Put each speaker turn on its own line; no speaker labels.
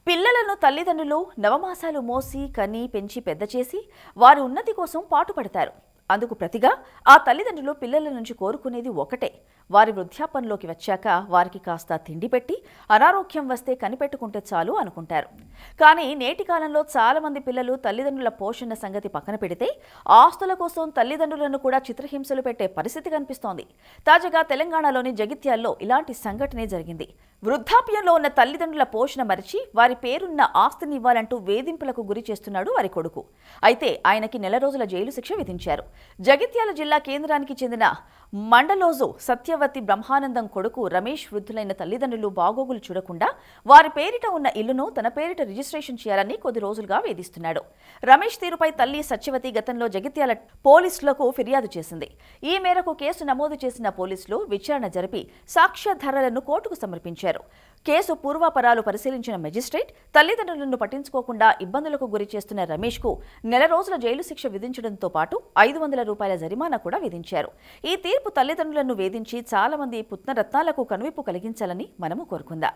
పిల్లలను తల్లిదండ్రులు నవమాసాలు మోసి కని పెంచి పెద్ద చేసి వారి ఉన్నతి కోసం పాటుపడతారు. అందుకు ప్రతిగా ఆ తల్లిదండ్రులు పిల్లల నుంచి కోరుకునేది ఒకటే, వారి వృద్ధాపంలోకి వచ్చాక వారికి కాస్త తిండి పెట్టి అనారోగ్యం వస్తే కనిపెట్టుకుంటే చాలు అనుకుంటారు. కానీ నేటి కాలంలో చాలా మంది పిల్లలు తల్లిదండ్రుల పోషణ సంగతి పక్కన పెడితే ఆస్తుల కోసం తల్లిదండ్రులను కూడా చిత్రహింసలు పెట్టే పరిస్థితి కనిపిస్తోంది. తాజాగా తెలంగాణలోని జగిత్యాల్లో ఇలాంటి సంఘటనే జరిగింది. వృద్ధాప్యంలో ఉన్న తల్లిదండ్రుల పోషణ మరిచి వారి పేరున్న ఆస్తిని ఇవ్వాలంటూ వేధింపులకు గురి చేస్తున్నాడు వారి కొడుకు. అయితే ఆయనకి నెల రోజుల జైలు శిక్ష విధించారు. జగిత్యాల జిల్లా కేంద్రానికి చెందిన మండలోజు సత్యవతి బ్రహ్మానందం కొడుకు రమేష్ వృద్ధులైన తల్లిదండ్రులు బాగోగులు చూడకుండా వారి పేరిట ఉన్న ఇల్లును తన పేరిట రిజిస్ట్రేషన్ చేయాలని కొద్ది రోజులుగా వేధిస్తున్నాడు. రమేష్ తీరుపై తల్లి సత్యవతి గతంలో జగిత్యాల పోలీసులకు ఫిర్యాదు చేసింది. ఈ మేరకు కేసు నమోదు చేసిన పోలీసులు విచారణ జరిపి సాక్ష్యాధారాలను కోర్టుకు సమర్పించారు. కేసు పూర్వాపరాలు పరిశీలించిన మెజిస్ట్రేట్ తల్లిదండ్రులను పట్టించుకోకుండా ఇబ్బందులకు గురి చేస్తున్న రమేష్కు నెల రోజుల జైలు శిక్ష విధించడంతో పాటు 500 రూపాయల జరిమానా కూడా విధించారు. ఈ తీర్పు తల్లిదండ్రులను వేధించి చాలా మంది పుత్రరత్నాలకు కనువిప్పు కలిగించాలని మనము కోరుకుందాం.